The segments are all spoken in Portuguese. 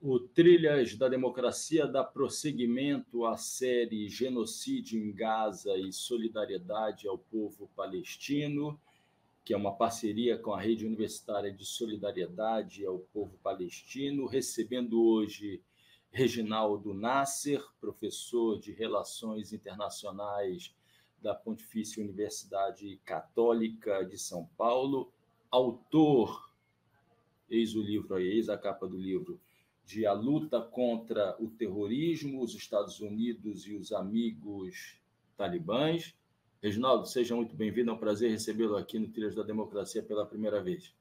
O Trilhas da Democracia dá prosseguimento à série Genocídio em Gaza e Solidariedade ao Povo Palestino, que é uma parceria com a Rede Universitária de Solidariedade ao Povo Palestino, recebendo hoje Reginaldo Nasser, professor de Relações Internacionais da Pontifícia Universidade Católica de São Paulo, autor, eis o livro aí, eis a capa do livro, de A Luta contra o Terrorismo, os Estados Unidos e os Amigos Talibãs. Reginaldo, seja muito bem-vindo, é um prazer recebê-lo aqui no Trilhas da Democracia pela primeira vez.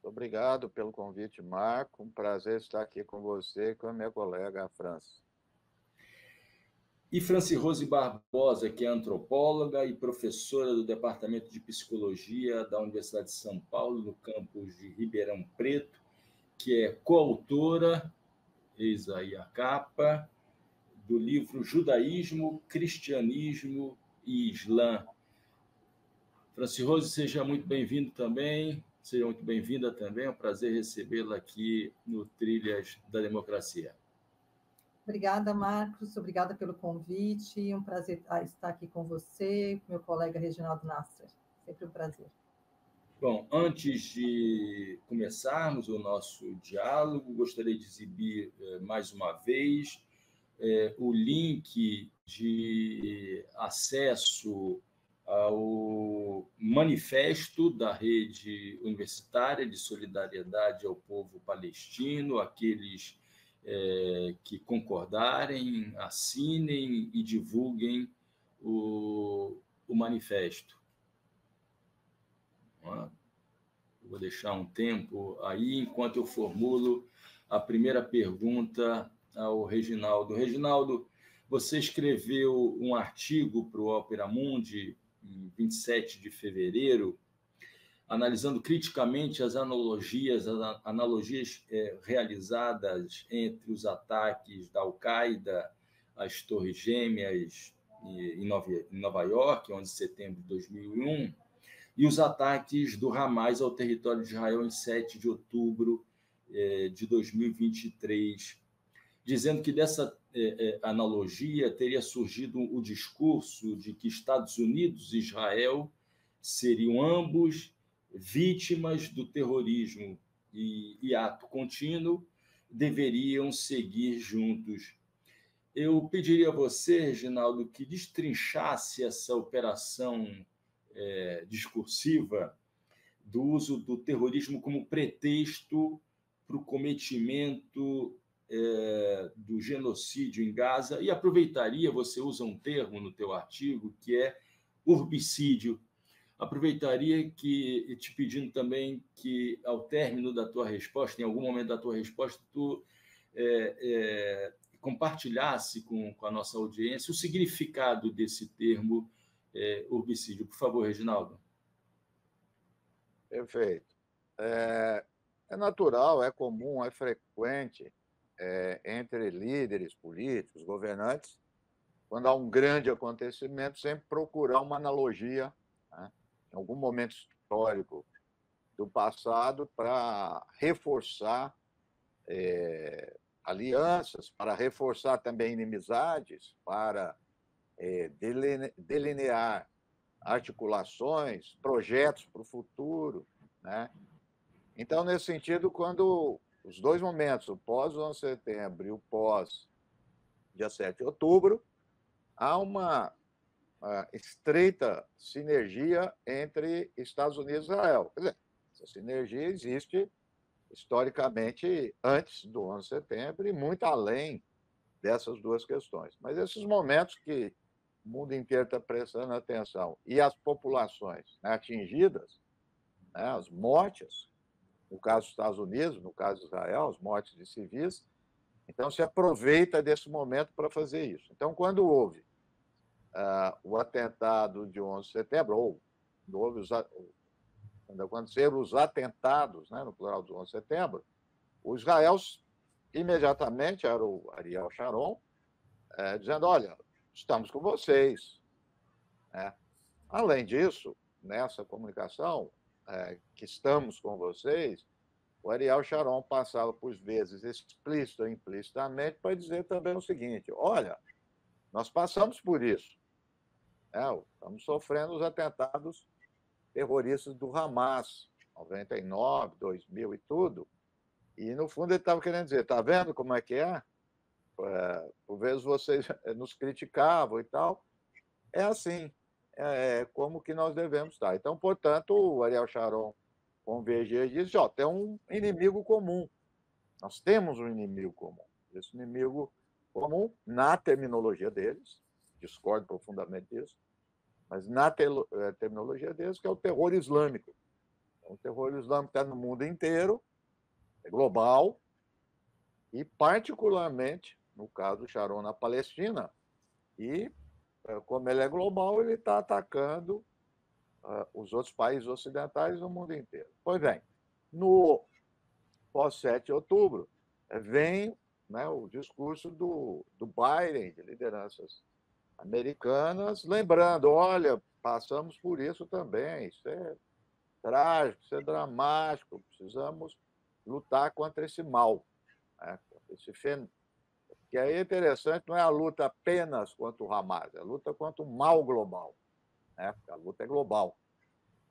Obrigado pelo convite, Marco. Um prazer estar aqui com você e com a minha colega, a França. E Franci Rose Barbosa, que é antropóloga e professora do Departamento de Psicologia da Universidade de São Paulo, no campus de Ribeirão Preto, que é coautora, eis aí a capa, do livro Judaísmo, Cristianismo e Islã. Franci Rose, seja muito bem-vindo também, seja muito bem-vinda também, é um prazer recebê-la aqui no Trilhas da Democracia. Obrigada, Marcos, obrigada pelo convite, um prazer estar aqui com você, com meu colega Reginaldo Nasser, sempre um prazer. Bom, antes de começarmos o nosso diálogo, gostaria de exibir mais uma vez o link de acesso ao manifesto da Rede Universitária de Solidariedade ao Povo Palestino, aqueles que concordarem, assinem e divulguem o manifesto. Vou deixar um tempo aí, enquanto eu formulo a primeira pergunta ao Reginaldo. Reginaldo, você escreveu um artigo para o Opera Mundi, em 27 de fevereiro, analisando criticamente as analogias realizadas entre os ataques da Al-Qaeda às Torres Gêmeas em Nova York, 11 de setembro de 2001, e os ataques do Hamas ao território de Israel em 7 de outubro de 2023, dizendo que dessa analogia teria surgido o discurso de que Estados Unidos e Israel seriam ambos vítimas do terrorismo e ato contínuo, deveriam seguir juntos. Eu pediria a você, Reginaldo, que destrinchasse essa operação discursiva do uso do terrorismo como pretexto para o cometimento do genocídio em Gaza, e aproveitaria, você usa um termo no teu artigo, que é urbicídio. Aproveitaria que, te pedindo também que, ao término da tua resposta, em algum momento da tua resposta, tu compartilhasse com a nossa audiência o significado desse termo urbicídio. Por favor, Reginaldo. Perfeito. É natural, é comum, é frequente entre líderes políticos, governantes, quando há um grande acontecimento, sempre procurar uma analogia, né, em algum momento histórico do passado, para reforçar alianças, para reforçar também inimizades, para delinear articulações, projetos para o futuro, né? Então, nesse sentido, quando os dois momentos, o pós-11 de setembro e o pós-dia 7 de outubro, há uma estreita sinergia entre Estados Unidos e Israel. Quer dizer, essa sinergia existe historicamente antes do 11 de setembro e muito além dessas duas questões. Mas esses momentos que o mundo inteiro está prestando atenção e as populações, né, atingidas, né, as mortes, no caso dos Estados Unidos, no caso de Israel, as mortes de civis, então se aproveita desse momento para fazer isso. Então, quando houve o atentado de 11 de setembro, ou quando aconteceram os atentados, né, no plural do 11 de setembro, o Israel imediatamente era o Ariel Sharon, dizendo, olha, estamos com vocês. Além disso, nessa comunicação, que estamos com vocês, o Ariel Sharon passava por vezes explícita ou implicitamente para dizer também o seguinte: olha, nós passamos por isso, né? Estamos sofrendo os atentados terroristas do Hamas, 99, 2000 e tudo, e no fundo ele estava querendo dizer, está vendo como é que é? Por vezes vocês nos criticavam e tal, é assim, como que nós devemos estar. Então, portanto, o Ariel Sharon convergia e disse, tem um inimigo comum, nós temos um inimigo comum. Esse inimigo comum, na terminologia deles, discordo profundamente disso, mas na terminologia deles, que é o terror islâmico. Então, o terror islâmico está no mundo inteiro, é global, e particularmente, no caso do Sharon na Palestina, e como ele é global, ele está atacando os outros países ocidentais no mundo inteiro. Pois bem, no pós-7 de outubro, vem, né, o discurso do Biden, de lideranças americanas, lembrando, olha, passamos por isso também, isso é trágico, isso é dramático, precisamos lutar contra esse mal, né, contra esse fenômeno. Que aí é interessante, não é a luta apenas contra o Hamas, é a luta contra o mal global, né, porque a luta é global.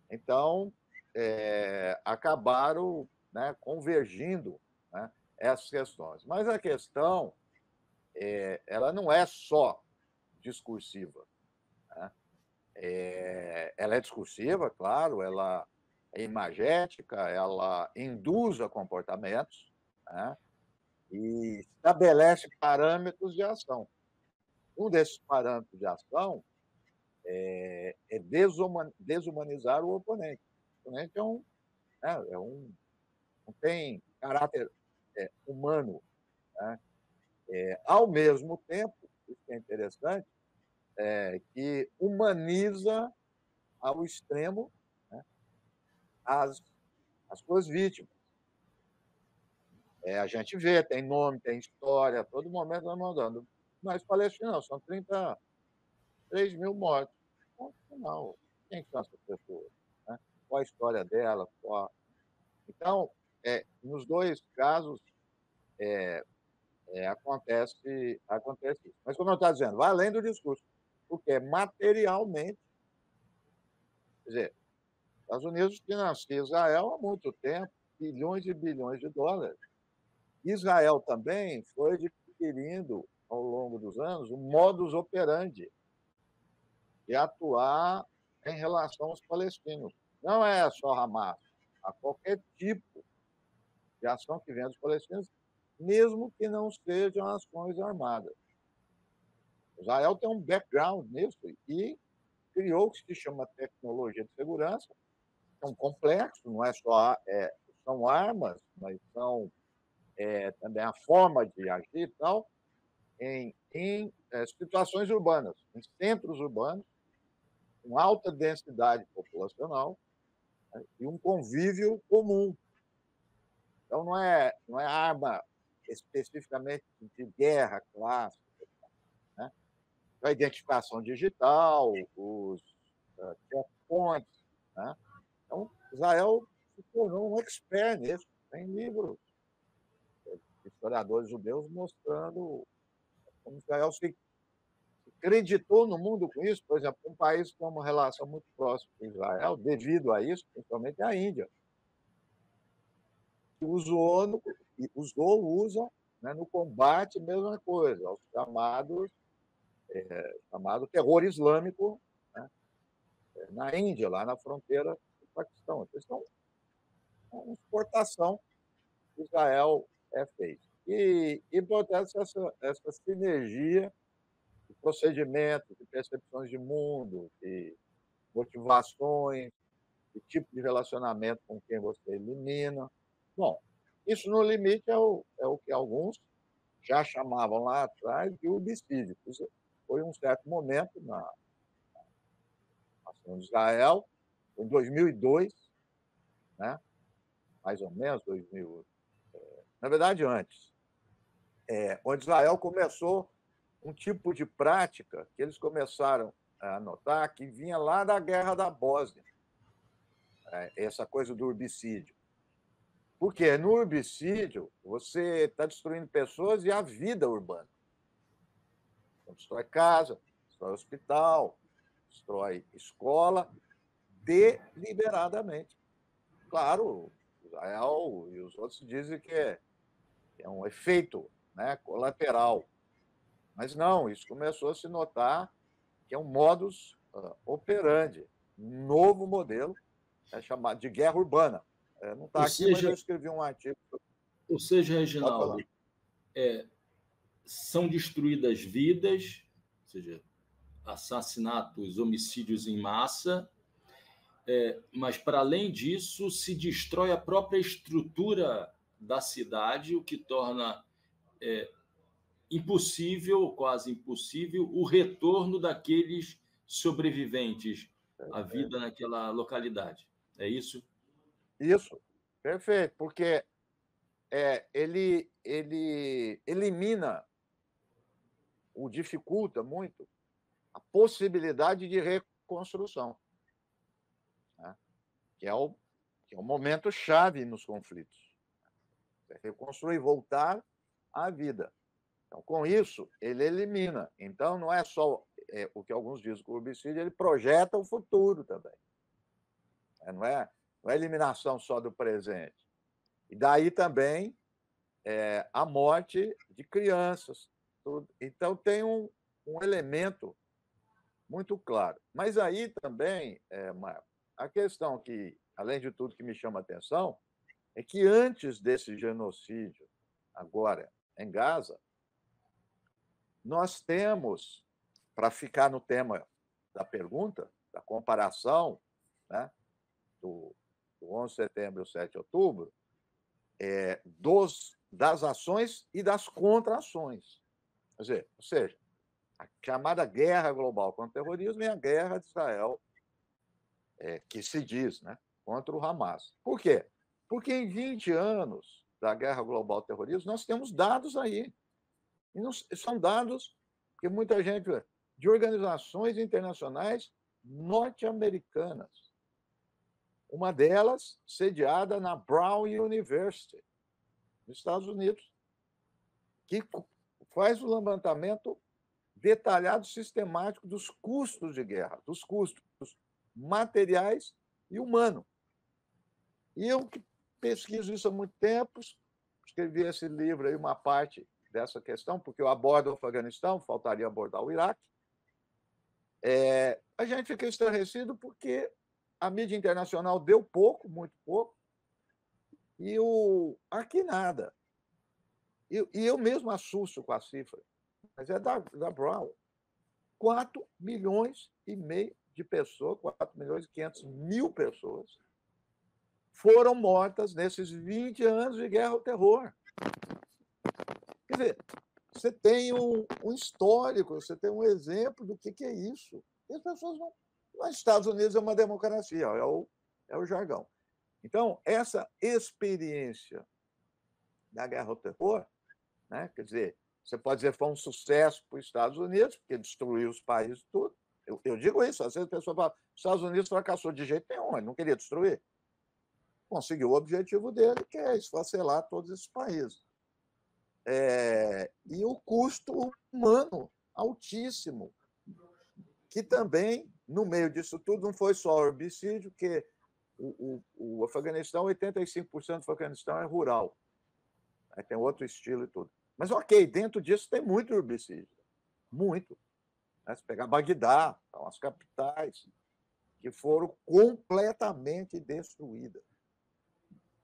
Então, acabaram, né, convergindo, né, essas questões. Mas a questão, ela não é só discursiva, né? Ela é discursiva, claro, ela é imagética, ela induz a comportamentos, né, e estabelece parâmetros de ação. Um desses parâmetros de ação é desumanizar o oponente. O oponente não tem caráter humano, né? Ao mesmo tempo, isso que é interessante, que humaniza ao extremo, né, as suas vítimas. A gente vê, tem nome, tem história, a todo momento nós mandando. Nós palestinos, são 33 mil mortos. Não, quem são essas pessoas? Né? Qual a história delas? Então, nos dois casos, acontece isso. Mas, como eu estava dizendo, vai além do discurso, porque materialmente, quer dizer, os Estados Unidos financiam Israel há muito tempo, bilhões e bilhões de dólares. Israel também foi adquirindo, ao longo dos anos, um modus operandi de atuar em relação aos palestinos. Não é só Hamas, a qualquer tipo de ação que venha dos palestinos, mesmo que não sejam ações armadas. Israel tem um background nisso e criou o que se chama tecnologia de segurança, é um complexo, não é só são armas, mas são também a forma de agir e tal, em situações urbanas, em centros urbanos, com alta densidade populacional, né, e um convívio comum. Então, não é arma especificamente de guerra clássica, né? A identificação digital, os checkpoints, né? Então, Israel se tornou um expert nisso. Tem livros de historiadores judeus mostrando como Israel se acreditou no mundo com isso. Por exemplo, um país que tem uma relação muito próxima com Israel, devido a isso, principalmente a Índia, que usa, né, no combate, mesma coisa, os chamado terror islâmico, né, na Índia, lá na fronteira do Paquistão. Então, é uma exportação que Israel fez. E portanto, essa sinergia de procedimentos, de percepções de mundo, de motivações, de tipo de relacionamento com quem você elimina. Bom, isso no limite é o que alguns já chamavam lá atrás de homicídio. Isso foi um certo momento na nação de Israel, em 2002, né? Mais ou menos 2000, na verdade antes, onde Israel começou um tipo de prática que eles começaram a notar que vinha lá da Guerra da Bósnia, essa coisa do herbicídio. Porque no herbicídio, você está destruindo pessoas e a vida urbana. Então, destrói casa, destrói hospital, destrói escola, deliberadamente. Claro, Israel e os outros dizem que é um efeito, né, colateral. Mas não, isso começou a se notar que é um modus operandi, um novo modelo, chamado de guerra urbana. Não está aqui, mas eu escrevi um artigo. Ou seja, Reginaldo, são destruídas vidas, ou seja, assassinatos, homicídios em massa, mas, para além disso, se destrói a própria estrutura da cidade, o que torna impossível, ou quase impossível, o retorno daqueles sobreviventes à vida naquela localidade. É isso? Isso, perfeito, porque ele elimina, ou dificulta muito, a possibilidade de reconstrução, né? que é o momento chave nos conflitos. É reconstruir, voltar à vida. Então, com isso, ele elimina. Então, não é só o que alguns dizem que o herbicídio, ele projeta o futuro também. Não é eliminação só do presente. E daí também a morte de crianças. Tudo. Então, tem um elemento muito claro. Mas aí também, Marco, a questão que, além de tudo, que me chama a atenção, é que antes desse genocídio, agora em Gaza, nós temos, para ficar no tema da pergunta, da comparação, né, do 11 de setembro e 7 de outubro, das ações e das contra-ações. Quer dizer, ou seja, a chamada guerra global contra o terrorismo e a guerra de Israel, que se diz, né, contra o Hamas. Por quê? Porque em 20 anos da guerra global ao terrorismo, nós temos dados aí. E não, são dados que muita gente vê, de organizações internacionais norte-americanas. Uma delas sediada na Brown University, nos Estados Unidos, que faz o levantamento detalhado, sistemático dos custos de guerra, dos custos materiais e humanos. E eu que pesquiso isso há muito tempo, escrevi esse livro aí, uma parte dessa questão, porque eu abordo o Afeganistão, faltaria abordar o Iraque. A gente fica estarrecido porque a mídia internacional deu pouco, muito pouco, e aqui nada. E eu mesmo assusto com a cifra, mas é da Brown. 4 milhões e meio de pessoas, 4 milhões e 500 mil pessoas, foram mortas nesses 20 anos de guerra ao terror. Quer dizer, você tem um histórico, você tem um exemplo do que é isso. E as pessoas não... Nos Estados Unidos é uma democracia, é o jargão. Então, essa experiência da guerra ao terror, né, quer dizer, você pode dizer que foi um sucesso para os Estados Unidos, porque destruiu os países tudo. Eu digo isso, às vezes a pessoa fala, os Estados Unidos fracassou de jeito nenhum, ele não queria destruir. Conseguiu o objetivo dele, que é esfacelar todos esses países. E o custo humano altíssimo, que também, no meio disso tudo, não foi só o herbicídio, que o Afeganistão, 85% do Afeganistão é rural. Aí tem outro estilo e tudo. Mas, ok, dentro disso tem muito herbicídio. Muito. Se pegar Bagdá, são as capitais que foram completamente destruídas.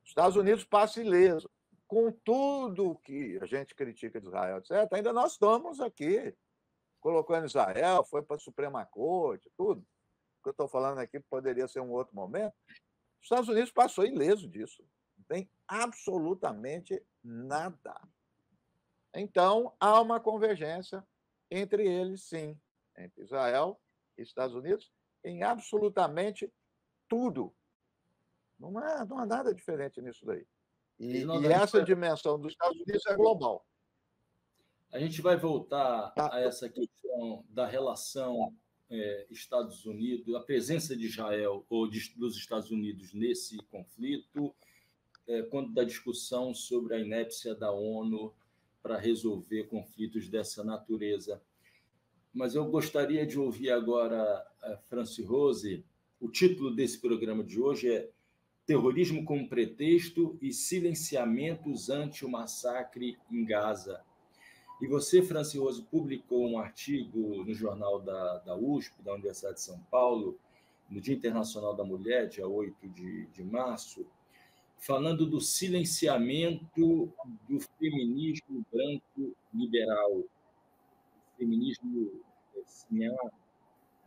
Os Estados Unidos passa ileso. Com tudo que a gente critica de Israel, etc., ainda nós estamos aqui colocando Israel, foi para a Suprema Corte, tudo. O que eu estou falando aqui poderia ser um outro momento. Os Estados Unidos passou ileso disso. Não tem absolutamente nada. Então, há uma convergência entre eles, sim, entre Israel e Estados Unidos, em absolutamente tudo. Não há nada diferente nisso daí. E essa dimensão dos Estados Unidos é global. A gente vai voltar a essa questão da relação Estados Unidos, a presença de Israel ou dos Estados Unidos nesse conflito. quando da discussão sobre a inépcia da ONU para resolver conflitos dessa natureza. Mas eu gostaria de ouvir agora a Franci Rose. O título desse programa de hoje é Terrorismo como Pretexto e Silenciamentos ante o Massacre em Gaza. E você, Franci Rose, publicou um artigo no jornal da USP, da Universidade de São Paulo, no Dia Internacional da Mulher, dia 8 de março, falando do silenciamento do feminismo branco liberal, feminismo sinhá,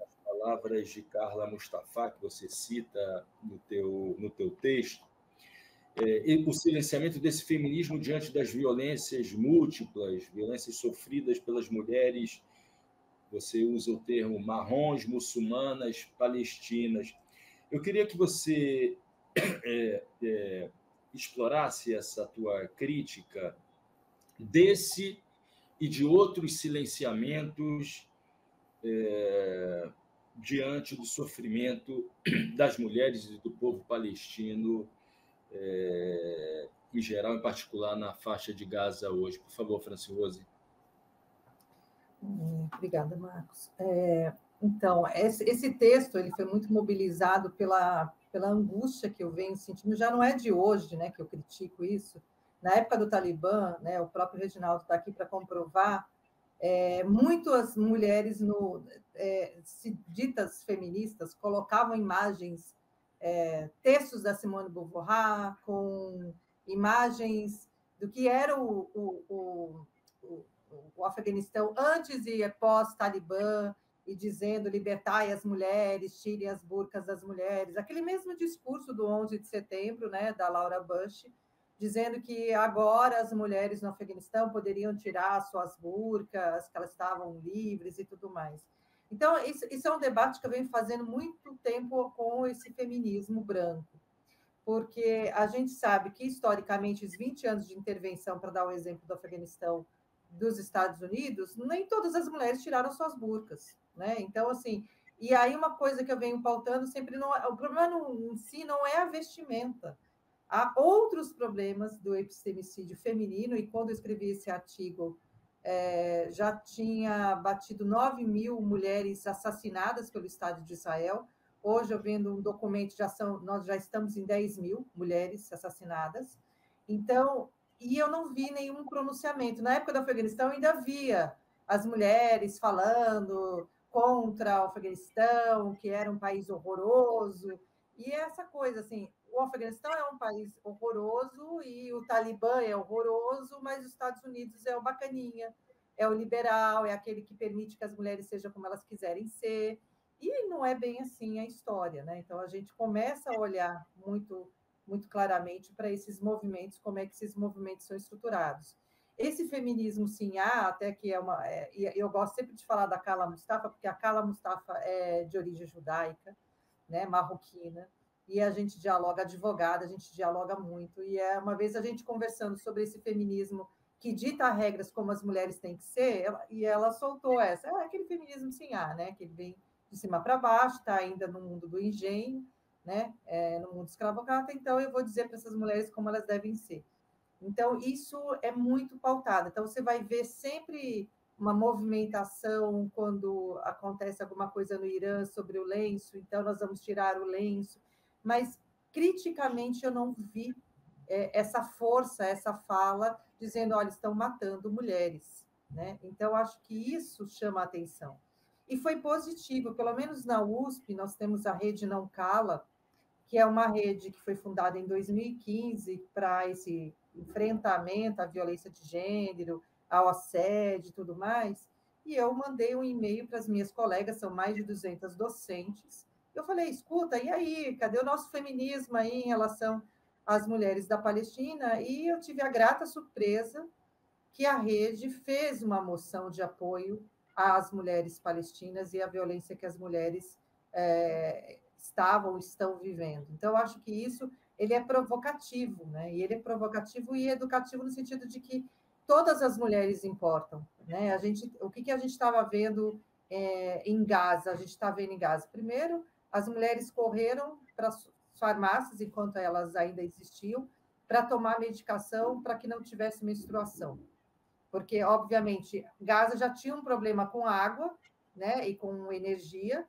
as palavras de Carla Mustafa, que você cita no teu texto, o silenciamento desse feminismo diante das violências múltiplas, violências sofridas pelas mulheres, você usa o termo marrons, muçulmanas, palestinas. Eu queria que você explorasse essa tua crítica desse e de outros silenciamentos diante do sofrimento das mulheres e do povo palestino em geral, em particular na faixa de Gaza hoje. Por favor, Franci Rose. Obrigada, Marcos. Então, esse texto ele foi muito mobilizado pela angústia que eu venho sentindo, já não é de hoje, né, que eu critico isso. Na época do Talibã, né, o próprio Reginaldo está aqui para comprovar, muitas mulheres ditas feministas colocavam imagens, textos da Simone de Beauvoir, com imagens do que era o Afeganistão antes e pós-Talibã, e dizendo libertai as mulheres, tirem as burcas das mulheres. Aquele mesmo discurso do 11 de setembro, né, da Laura Bush, dizendo que agora as mulheres no Afeganistão poderiam tirar suas burcas, que elas estavam livres e tudo mais. Então, isso é um debate que eu venho fazendo muito tempo com esse feminismo branco, porque a gente sabe que, historicamente, os 20 anos de intervenção, para dar o exemplo do Afeganistão, dos Estados Unidos, nem todas as mulheres tiraram suas burcas, né? Então, assim, e aí uma coisa que eu venho pautando sempre, o problema em si não é a vestimenta. Há outros problemas do epistemicídio feminino, e quando eu escrevi esse artigo, já tinha batido 9.000 mulheres assassinadas pelo Estado de Israel. Hoje, eu vendo um documento, nós já estamos em 10.000 mulheres assassinadas. Então, e eu não vi nenhum pronunciamento. Na época do Afeganistão, eu ainda via as mulheres falando contra o Afeganistão, que era um país horroroso, e essa coisa, assim, o Afeganistão é um país horroroso e o Talibã é horroroso, mas os Estados Unidos é o bacaninha, é o liberal, é aquele que permite que as mulheres sejam como elas quiserem ser, e não é bem assim a história, né? Então, a gente começa a olhar muito claramente para esses movimentos, como é que esses movimentos são estruturados. Esse feminismo, sim, até que eu gosto sempre de falar da Carla Mustafa, porque a Carla Mustafa é de origem judaica, né, marroquina, e a gente dialoga, advogada, a gente dialoga muito, e uma vez a gente conversando sobre esse feminismo que dita regras como as mulheres têm que ser, ela soltou aquele feminismo sim, né, que ele vem de cima para baixo, está ainda no mundo do engenho, né, no mundo escravocrata, então eu vou dizer para essas mulheres como elas devem ser. Então, isso é muito pautado. Então, você vai ver sempre uma movimentação quando acontece alguma coisa no Irã sobre o lenço, então nós vamos tirar o lenço, mas criticamente eu não vi essa força, essa fala, dizendo, olha, estão matando mulheres, né? Então, acho que isso chama a atenção. E foi positivo, pelo menos na USP, nós temos a Rede Não Cala, que é uma rede que foi fundada em 2015 para esse enfrentamento à violência de gênero, ao assédio e tudo mais, e eu mandei um e-mail para as minhas colegas, são mais de 200 docentes, eu falei, escuta, e aí, cadê o nosso feminismo aí em relação às mulheres da Palestina? E eu tive a grata surpresa que a rede fez uma moção de apoio às mulheres palestinas e à violência que as mulheres estão vivendo. Então, eu acho que isso ele é provocativo, né? E ele é provocativo e educativo no sentido de que todas as mulheres importam, né? O que a gente estava vendo em Gaza? A gente está vendo em Gaza. Primeiro, as mulheres correram para as farmácias enquanto elas ainda existiam para tomar medicação para que não tivesse menstruação. Porque, obviamente, Gaza já tinha um problema com água, né, e com energia.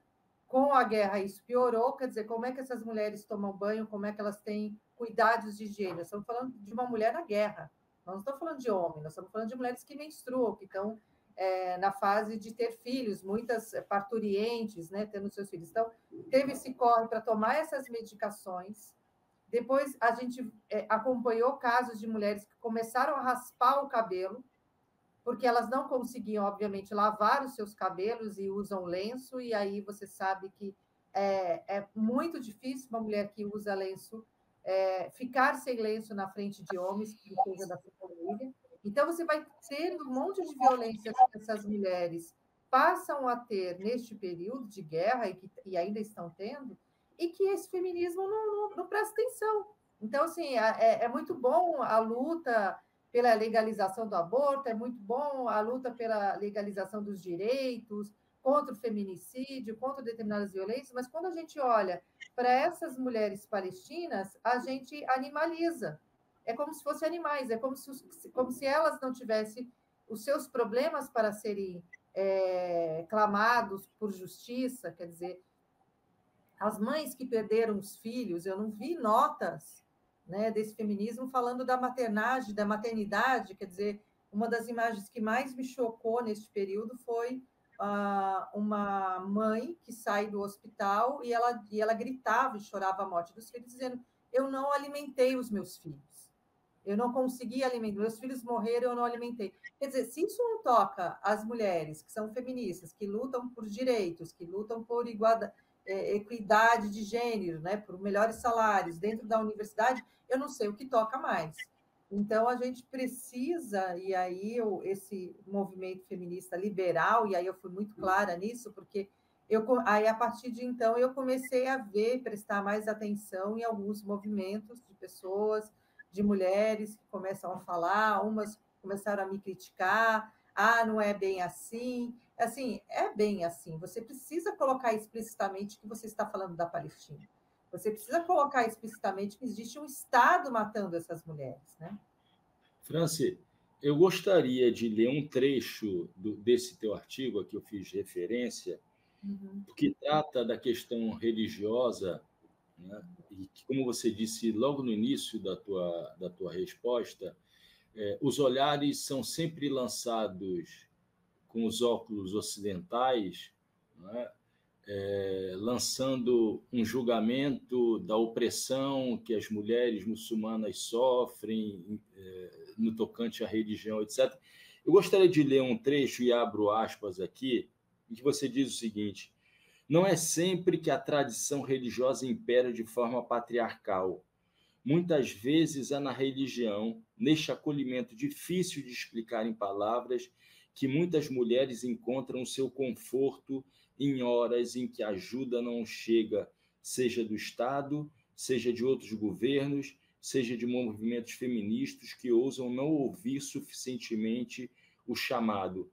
Com a guerra, isso piorou. Quer dizer, como é que essas mulheres tomam banho, como é que elas têm cuidados de higiene? Nós estamos falando de uma mulher na guerra. Nós não estamos falando de homem, nós estamos falando de mulheres que menstruam, que estão na fase de ter filhos, muitas parturientes, né, tendo seus filhos. Então, teve esse corre para tomar essas medicações. Depois, a gente acompanhou casos de mulheres que começaram a raspar o cabelo, porque elas não conseguiam, obviamente, lavar os seus cabelos e usam lenço, e aí você sabe que é muito difícil uma mulher que usa lenço ficar sem lenço na frente de homens, que seja da sua família. Então, você vai tendo um monte de violência que essas mulheres passam a ter neste período de guerra, e ainda estão tendo, e que esse feminismo não presta atenção. Então, assim, é muito bom a luta pela legalização do aborto, é muito bom a luta pela legalização dos direitos, contra o feminicídio, contra determinadas violências, mas quando a gente olha para essas mulheres palestinas, a gente animaliza. É como se fossem animais, é como se elas não tivessem os seus problemas para serem clamados por justiça. Quer dizer, as mães que perderam os filhos, eu não vi notas, né, desse feminismo falando da maternagem, da maternidade. Quer dizer, uma das imagens que mais me chocou neste período foi uma mãe que sai do hospital e ela gritava e chorava a morte dos filhos, dizendo: eu não alimentei os meus filhos, eu não consegui alimentar, meus filhos morreram, eu não alimentei. Quer dizer, se isso não toca as mulheres que são feministas, que lutam por direitos, que lutam por equidade de gênero, né, por melhores salários dentro da universidade, eu não sei o que toca mais. Então, a gente precisa, e aí esse movimento feminista liberal, e aí eu fui muito clara nisso, porque aí, a partir de então, eu comecei a prestar mais atenção em alguns movimentos de pessoas, de mulheres que começam a falar, umas começaram a me criticar, não é bem assim. Assim, é bem assim. Você precisa colocar explicitamente que você está falando da Palestina. Você precisa colocar explicitamente que existe um Estado matando essas mulheres, né? Franci, eu gostaria de ler um trecho desse teu artigo a que eu fiz referência, que trata da questão religiosa, né? E que, como você disse logo no início da tua resposta, os olhares são sempre lançados com os óculos ocidentais, né? Lançando um julgamento da opressão que as mulheres muçulmanas sofrem no tocante à religião, etc. Eu gostaria de ler um trecho, e abro aspas aqui, em que você diz o seguinte: não é sempre que a tradição religiosa impera de forma patriarcal. Muitas vezes é na religião, neste acolhimento difícil de explicar em palavras, que muitas mulheres encontram seu conforto em horas em que a ajuda não chega, seja do Estado, seja de outros governos, seja de movimentos feministas que ousam não ouvir suficientemente o chamado,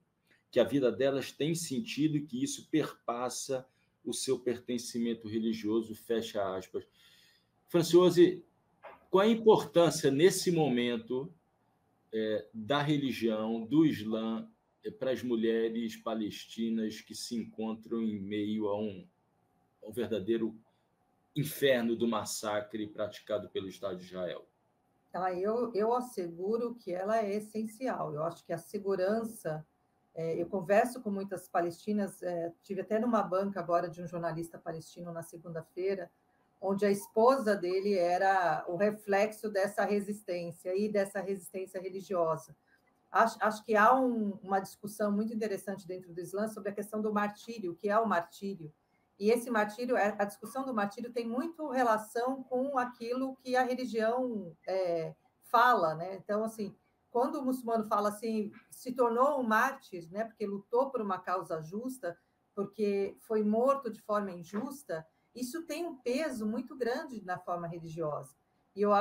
que a vida delas tem sentido e que isso perpassa o seu pertencimento religioso, fecha aspas. Franciose, qual a importância, nesse momento, da religião, do Islã, para as mulheres palestinas que se encontram em meio a um verdadeiro inferno do massacre praticado pelo Estado de Israel? Eu asseguro que ela é essencial. Eu acho que a segurança... eu converso com muitas palestinas, tive até numa banca agora de um jornalista palestino na segunda-feira, onde a esposa dele era o reflexo dessa resistência e dessa resistência religiosa. Acho que há uma discussão muito interessante dentro do Islã sobre a questão do martírio, o que é o martírio. E esse martírio, a discussão do martírio tem muito relação com aquilo que a religião fala, né? Então, assim, quando o muçulmano fala assim, se tornou um mártir, né, porque lutou por uma causa justa, porque foi morto de forma injusta, isso tem um peso muito grande na forma religiosa. E eu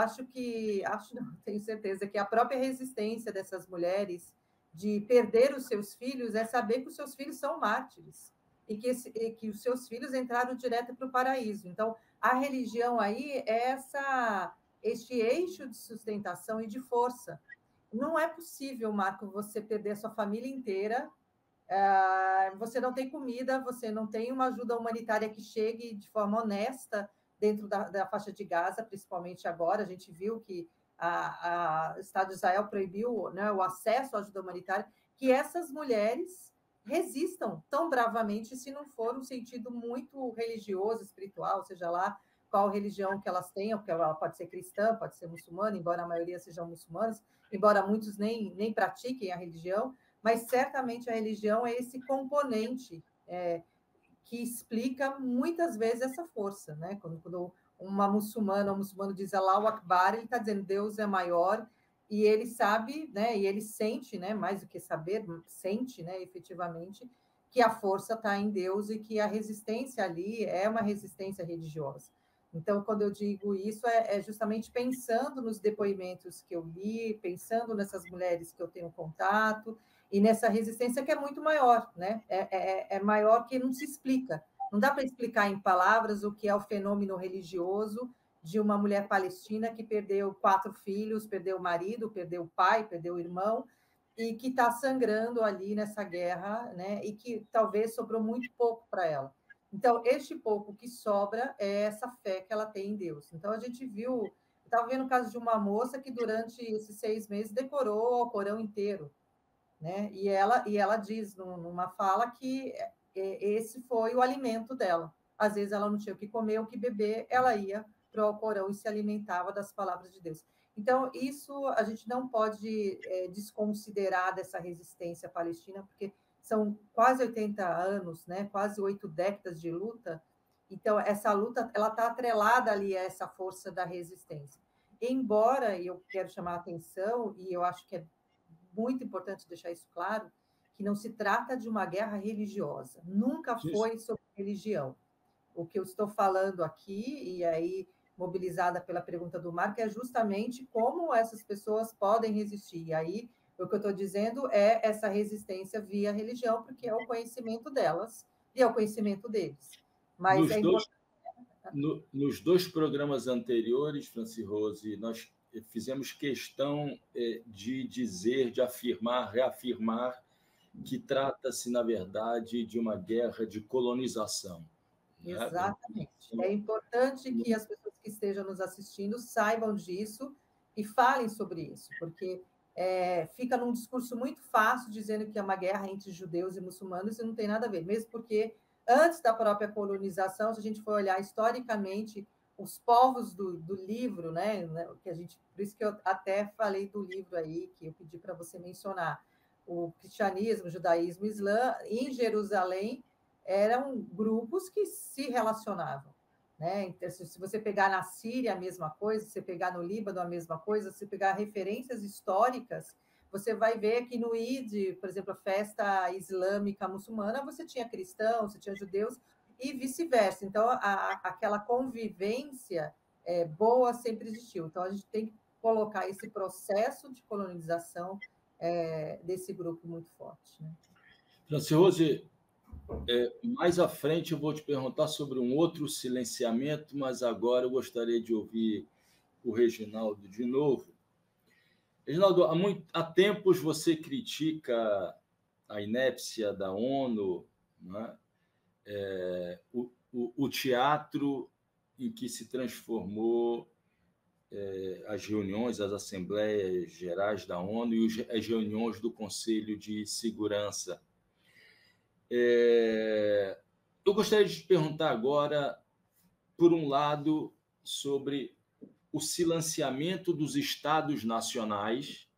tenho certeza que a própria resistência dessas mulheres de perder os seus filhos é saber que os seus filhos são mártires e que os seus filhos entraram direto para o paraíso. Então, a religião aí é este eixo de sustentação e de força. Não é possível, Marco, você perder a sua família inteira, você não tem comida, você não tem uma ajuda humanitária que chegue de forma honesta dentro da faixa de Gaza, principalmente agora. A gente viu que o Estado de Israel proibiu, né, o acesso à ajuda humanitária, que essas mulheres resistam tão bravamente, se não for um sentido muito religioso, espiritual, seja lá qual religião que elas tenham, porque ela pode ser cristã, pode ser muçulmana, embora a maioria sejam muçulmanos, embora muitos nem pratiquem a religião, mas certamente a religião é esse componente que explica muitas vezes essa força, né? Quando uma muçulmana ou um muçulmano diz Allahu Akbar, ele está dizendo Deus é maior, e ele sabe, né? E ele sente, né? Mais do que saber, sente, né? Efetivamente, que a força está em Deus e que a resistência ali é uma resistência religiosa. Então, quando eu digo isso, é justamente pensando nos depoimentos que eu li, pensando nessas mulheres que eu tenho contato, e nessa resistência que é muito maior, né? É maior que não se explica. Não dá para explicar em palavras o que é o fenômeno religioso de uma mulher palestina que perdeu 4 filhos, perdeu o marido, perdeu o pai, perdeu o irmão, e que está sangrando ali nessa guerra, né? E que talvez sobrou muito pouco para ela. Então, este pouco que sobra é essa fé que ela tem em Deus. Então, a gente viu, estava vendo o caso de uma moça que durante esses 6 meses decorou o Corão inteiro, né? E ela diz numa fala que esse foi o alimento dela. Às vezes ela não tinha o que comer, o que beber, ela ia para o Alcorão e se alimentava das palavras de Deus. Então, isso a gente não pode desconsiderar dessa resistência palestina, porque são quase 80 anos, né? Quase 8 décadas de luta. Então, essa luta ela está atrelada ali a essa força da resistência. Embora, eu quero chamar a atenção, e eu acho que é muito importante deixar isso claro, que não se trata de uma guerra religiosa, nunca foi sobre religião. O que eu estou falando aqui, e aí mobilizada pela pergunta do Marco, é justamente como essas pessoas podem resistir. E aí, o que eu estou dizendo é essa resistência via religião, porque é o conhecimento delas e é o conhecimento deles. Mas nos 2 programas anteriores, Franci Rose, nós fizemos questão de dizer, de afirmar, reafirmar que trata-se, na verdade, de uma guerra de colonização. Exatamente. É importante que as pessoas que estejam nos assistindo saibam disso e falem sobre isso, porque fica num discurso muito fácil dizendo que é uma guerra entre judeus e muçulmanos, e não tem nada a ver, mesmo porque antes da própria colonização, se a gente for olhar historicamente, os povos do livro, né, que a gente, por isso que eu até falei do livro aí, que eu pedi para você mencionar, o cristianismo, o judaísmo, o islã, em Jerusalém, eram grupos que se relacionavam, né? Então, se você pegar na Síria a mesma coisa, se você pegar no Líbano a mesma coisa, se você pegar referências históricas, você vai ver que no Eid, por exemplo, a festa islâmica muçulmana, você tinha cristãos, você tinha judeus e vice-versa. Então, aquela convivência boa sempre existiu. Então, a gente tem que colocar esse processo de colonização desse grupo muito forte, né? Franci Rose, mais à frente eu vou te perguntar sobre um outro silenciamento, mas agora eu gostaria de ouvir o Reginaldo de novo. Reginaldo, há tempos você critica a inépcia da ONU, né? O teatro em que se transformou as reuniões, as assembleias gerais da ONU e as reuniões do Conselho de Segurança. Eu gostaria de te perguntar agora, por um lado, sobre o silenciamento dos Estados nacionais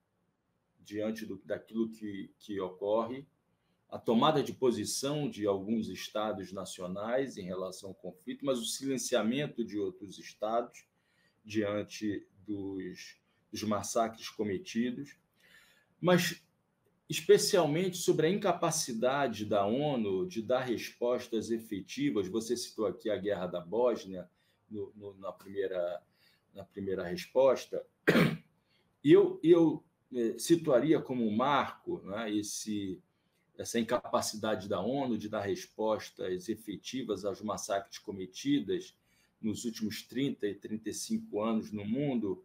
diante daquilo que ocorre, a tomada de posição de alguns Estados nacionais em relação ao conflito, mas o silenciamento de outros Estados diante dos massacres cometidos, mas especialmente sobre a incapacidade da ONU de dar respostas efetivas. Você citou aqui a Guerra da Bósnia na primeira resposta, e eu situaria como um marco, né, essa incapacidade da ONU de dar respostas efetivas aos massacres cometidos nos últimos 30 e 35 anos no mundo,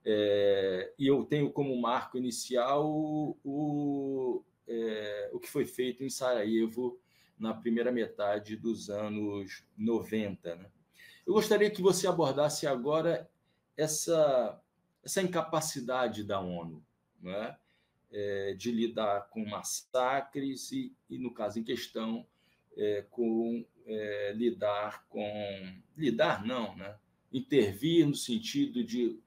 e eu tenho como marco inicial o que foi feito em Sarajevo na primeira metade dos anos 90. Né? Eu gostaria que você abordasse agora essa incapacidade da ONU, né? De lidar com massacres e, no caso em questão, lidar não, né? Intervir no sentido de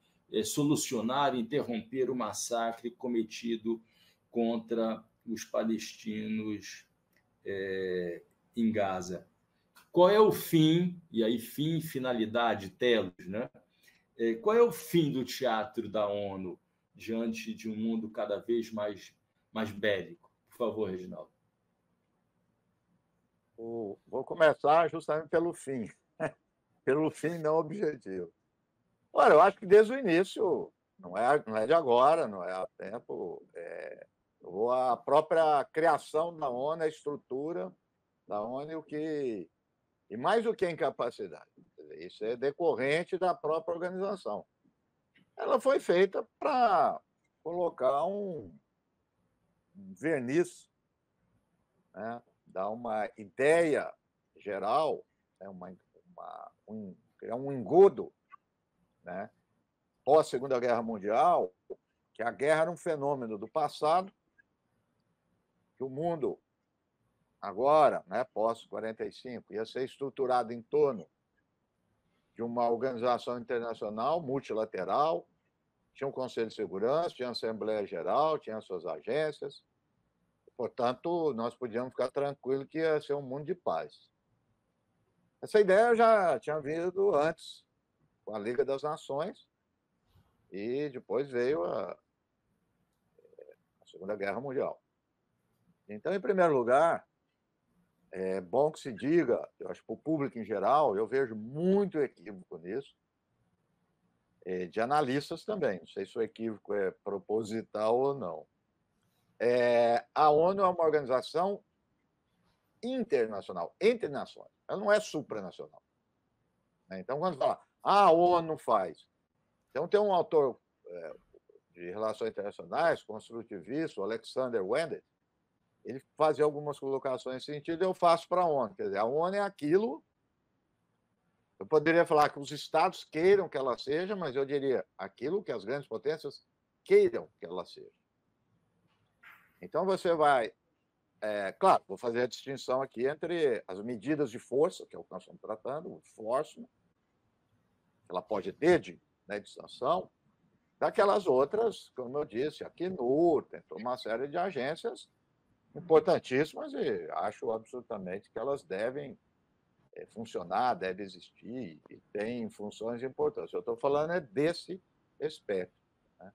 solucionar, interromper o massacre cometido contra os palestinos em Gaza. Qual é o fim, e aí fim, finalidade, telos, né? Qual é o fim do teatro da ONU diante de um mundo cada vez mais bélico? Por favor, Reginaldo. Vou começar justamente pelo fim. Pelo fim não objetivo. Olha, eu acho que desde o início, não é de agora, não é há tempo, a própria criação da ONU, a estrutura da ONU, e mais do que a incapacidade, isso é decorrente da própria organização. Ela foi feita para colocar um verniz, né? Dar uma ideia geral, um engodo, né? Pós Segunda Guerra Mundial, que a guerra era um fenômeno do passado, que o mundo agora, né, pós 45, ia ser estruturado em torno de uma organização internacional multilateral, tinha um Conselho de Segurança, tinha a Assembleia Geral, tinha suas agências. Portanto, nós podíamos ficar tranquilos que ia ser um mundo de paz. Essa ideia já tinha vindo antes, com a Liga das Nações, e depois veio a Segunda Guerra Mundial. Então, em primeiro lugar, é bom que se diga, eu acho que para o público em geral, eu vejo muito equívoco nisso, de analistas também, não sei se o equívoco é proposital ou não. A ONU é uma organização internacional, entre nações, ela não é supranacional. Então, quando fala, a ONU faz. Então, tem um autor de relações internacionais, construtivista, o Alexander Wendt, ele fazia algumas colocações nesse sentido, eu faço para a ONU. Quer dizer, a ONU é aquilo. Eu poderia falar que os estados queiram que ela seja, mas eu diria aquilo que as grandes potências queiram que ela seja. Então, você vai... claro, vou fazer a distinção aqui entre as medidas de força, que é o que nós estamos tratando, o enforcement, que ela pode ter de sanção, daquelas outras, como eu disse, a Acnur, tem uma série de agências importantíssimas e acho absolutamente que elas devem funcionar, devem existir e têm funções importantes. Eu estou falando desse aspecto. Né?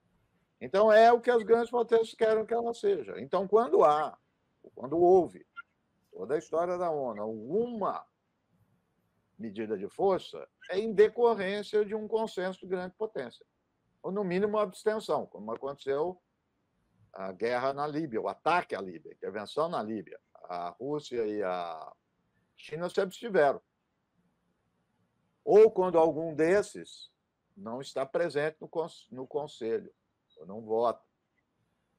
Então, é o que as grandes potências querem que ela seja. Então, quando houve, toda a história da ONU, alguma medida de força, é em decorrência de um consenso de grande potência. Ou, no mínimo, uma abstenção, como aconteceu a guerra na Líbia, o ataque à Líbia, a intervenção na Líbia. A Rússia e a China se abstiveram. Ou quando algum desses não está presente no Conselho, ou não vota.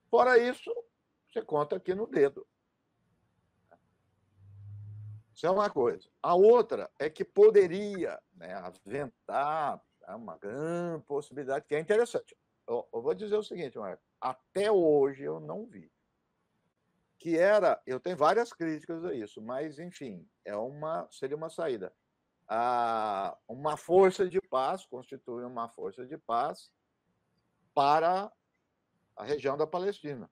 Fora isso, você conta aqui no dedo. Isso é uma coisa. A outra é que poderia aventar uma grande possibilidade, que é interessante. Eu vou dizer o seguinte, Marco, até hoje eu não vi. Eu tenho várias críticas a isso, mas, enfim, seria uma saída. Uma força de paz, constitui uma força de paz para a região da Palestina.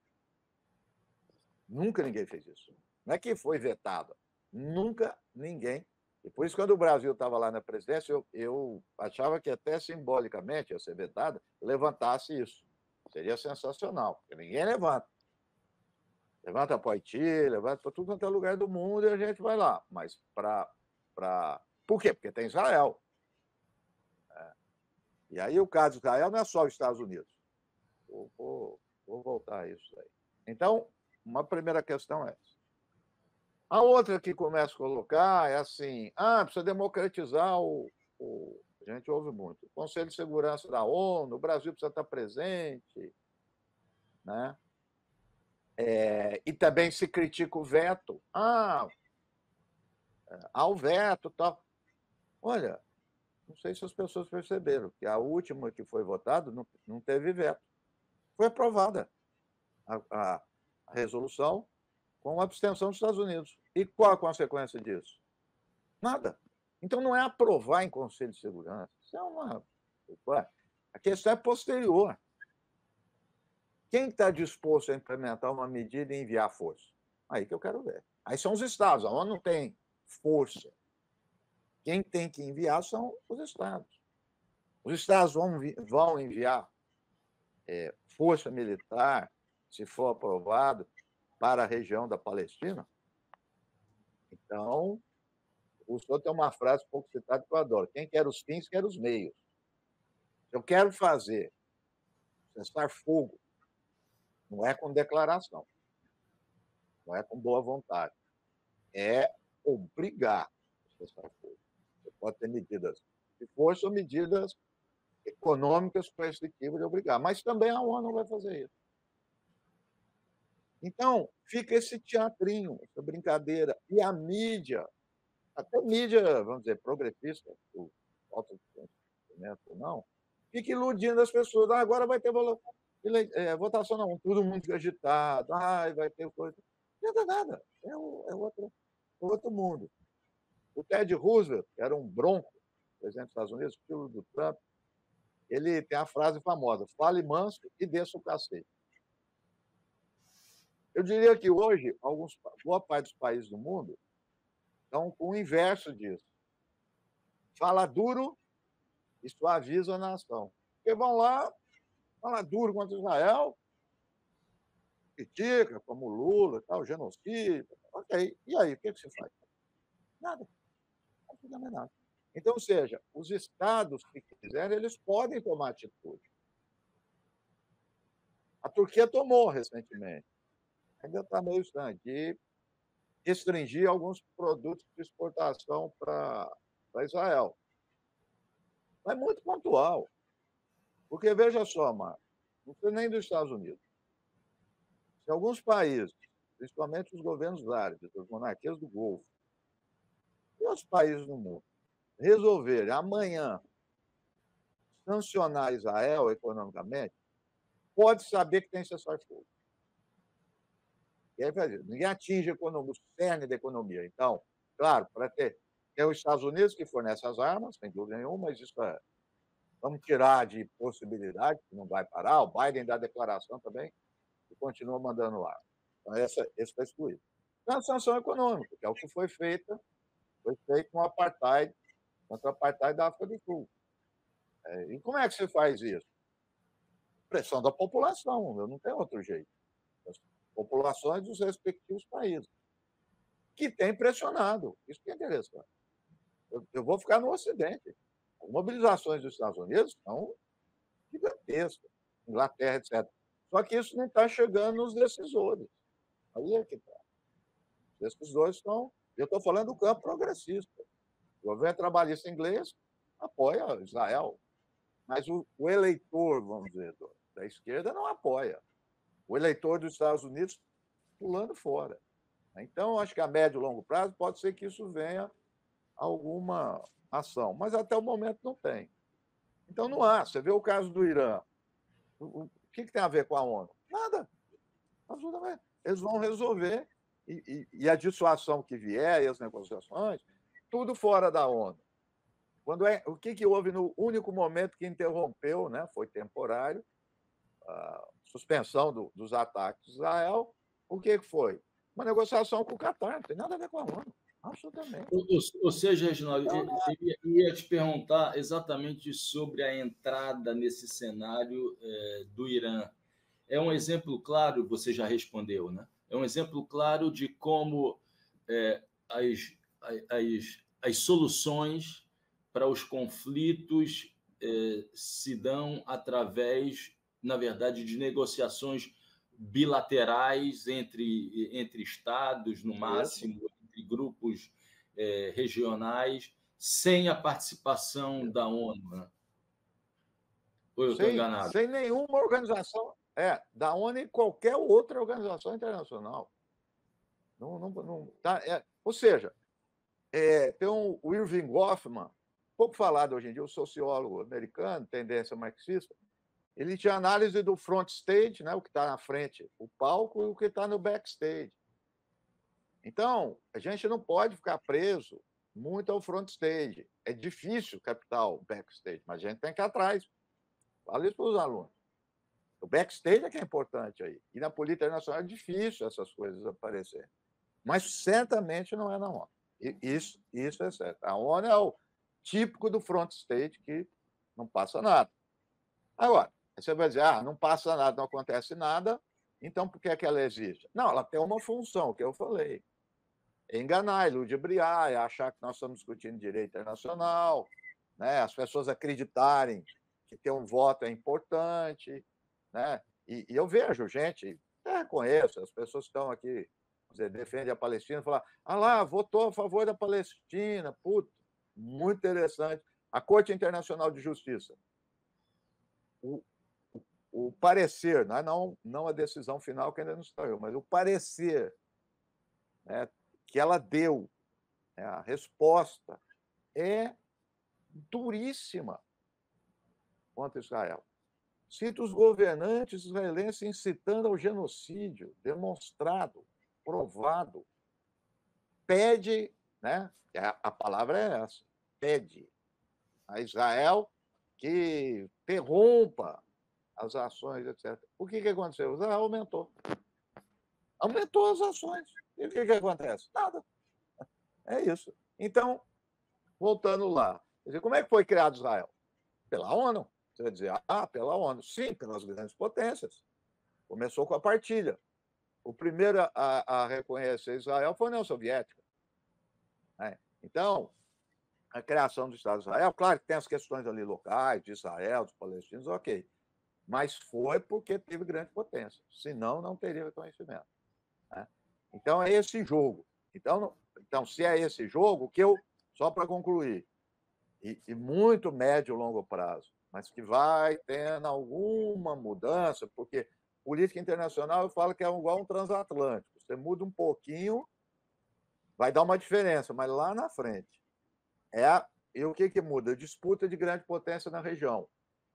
Nunca ninguém fez isso. Não é que foi vetado. Nunca ninguém. E por isso, quando o Brasil estava lá na presidência, eu achava que até simbolicamente ia ser vetado, levantasse isso. Seria sensacional, porque ninguém levanta. Levanta para o Haiti, levanta para tudo quanto é lugar do mundo e a gente vai lá. Mas por quê? Porque tem Israel. E aí o caso de Israel não é só os Estados Unidos. Vou voltar a isso aí. Então, uma primeira questão é essa. A outra que começa a colocar é assim, precisa democratizar a gente ouve muito. O Conselho de Segurança da ONU, o Brasil precisa estar presente, né? E também se critica o veto. Há o veto, tal. Olha, não sei se as pessoas perceberam que a última que foi votada não teve veto. Foi aprovada a resolução com a abstenção dos Estados Unidos. E qual a consequência disso? Nada. Então, não é aprovar em Conselho de Segurança. Isso é uma... A questão é posterior. Quem está disposto a implementar uma medida e enviar força? Aí que eu quero ver. Aí são os Estados. A ONU não tem força. Quem tem que enviar são os Estados. Os Estados vão enviar força militar, se for aprovado, para a região da Palestina. Então, o senhor tem uma frase pouco citada que eu adoro. Quem quer os fins, quer os meios. Eu quero fazer cessar fogo. Não é com declaração. Não é com boa vontade. É obrigar a cessar fogo. Você pode ter medidas de força ou medidas econômicas coercitivas de obrigar. Mas também a ONU vai fazer isso. Então, fica esse teatrinho, essa brincadeira. E a mídia, até mídia, vamos dizer, progressista, por falta de conhecimento ou não, fica iludindo as pessoas. Agora vai ter votação, não. Todo mundo fica agitado. Vai ter coisa. Não é nada. É outro mundo. O Ted Roosevelt, que era um bronco, presidente dos Estados Unidos, filho do Trump, ele tem a frase famosa: fale manso e desça o cacete. Eu diria que hoje, boa parte dos países do mundo estão com o inverso disso. Fala duro e suaviza a nação. Porque vão lá, fala duro contra Israel, critica, como Lula, tal, genocídio. Ok. E aí, o que se faz? Nada. Absolutamente nada. Então, ou seja, os estados que quiserem, eles podem tomar atitude. A Turquia tomou recentemente. Ainda está meio estranho, de restringir alguns produtos de exportação para Israel. Mas é muito pontual. Porque, veja só, Marcos, não foi nem dos Estados Unidos. Se alguns países, principalmente os governos árabes, as monarquias do Golfo, e os países do mundo, resolverem amanhã sancionar Israel economicamente, pode saber que tem cessar-fogo. Ninguém atinge o cerne da economia. Então, claro, para ter os Estados Unidos que fornecem as armas, sem dúvida nenhuma, mas isso vamos tirar de possibilidade, que não vai parar. O Biden dá declaração também e continua mandando armas. Então, esse está excluído. Então, a sanção econômica, que é o que foi feito com o apartheid, contra o apartheid da África do Sul. E como é que você faz isso? Pressão da população, não tem outro jeito. As populações dos respectivos países, que tem pressionado. Isso que é interessante. Eu vou ficar no Ocidente. As mobilizações dos Estados Unidos são gigantescas, Inglaterra, etc. Só que isso não está chegando nos decisores. Aí é que está. Os decisores estão... Eu estou falando do campo progressista. O governo trabalhista inglês apoia Israel, mas o eleitor, vamos dizer, da esquerda não apoia. O eleitor dos Estados Unidos pulando fora. Então, acho que a médio e longo prazo pode ser que isso venha a alguma ação, mas até o momento não tem. Então, não há. Você vê o caso do Irã. O que tem a ver com a ONU? Nada. Absolutamente. Eles vão resolver e a dissuasão que vier e as negociações, tudo fora da ONU. O que houve no único momento que interrompeu, né, foi temporário, a suspensão dos ataques de Israel, o que foi? Uma negociação com o Catar, não tem nada a ver com a ONU. Absolutamente. Ou seja, Reginaldo, eu ia te perguntar exatamente sobre a entrada nesse cenário do Irã. É um exemplo claro, você já respondeu, né? É um exemplo claro de como as soluções para os conflitos se dão através, na verdade, de negociações bilaterais entre estados, no máximo, entre grupos regionais, sem a participação da ONU, né? Ou eu estou enganado? Sem nenhuma organização, da ONU e qualquer outra organização internacional. Ou seja, tem o Irving Goffman, pouco falado hoje em dia, um sociólogo americano, tendência marxista, ele tinha análise do front stage, né, o que está na frente, o palco, e o que está no backstage. Então, a gente não pode ficar preso muito ao front stage. É difícil captar o backstage, mas a gente tem que ir atrás. Falo isso para os alunos. O backstage é que é importante aí. E na política internacional é difícil essas coisas aparecerem. Mas certamente não é na ONU. Isso é certo. A ONU é o típico do front stage que não passa nada. Agora, você vai dizer, não passa nada, não acontece nada, então por que é que ela existe? Não, ela tem uma função, que eu falei. É enganar, é ludibriar, é achar que nós estamos discutindo direito internacional, né? As pessoas acreditarem que ter um voto é importante, né? E eu vejo gente, conheço, as pessoas que estão aqui, defendem a Palestina, falam, lá, votou a favor da Palestina, puto, muito interessante. A Corte Internacional de Justiça, o parecer, não a decisão final, que ainda não saiu, mas o parecer, né, que ela deu, né, a resposta é duríssima contra Israel. Cita os governantes israelenses incitando ao genocídio, demonstrado, provado. Pede, né, a palavra é essa, pede a Israel que interrompa as ações, etc. O que aconteceu? Israel aumentou. Aumentou as ações. E o que acontece? Nada. É isso. Então, voltando lá, quer dizer, como é que foi criado Israel? Pela ONU. Você vai dizer, pela ONU. Sim, pelas grandes potências. Começou com a partilha. O primeiro a reconhecer Israel foi a União Soviética. Então, a criação do Estado de Israel, claro que tem as questões ali locais, de Israel, dos palestinos, ok. Mas foi porque teve grande potência. Senão, não teria reconhecimento. Né? Então, é esse jogo. Então, se é esse jogo, que eu, só para concluir, e muito médio e longo prazo, mas que vai tendo alguma mudança, porque política internacional, eu falo que é igual um transatlântico. Você muda um pouquinho, vai dar uma diferença, mas lá na frente. E o que muda? Disputa de grande potência na região.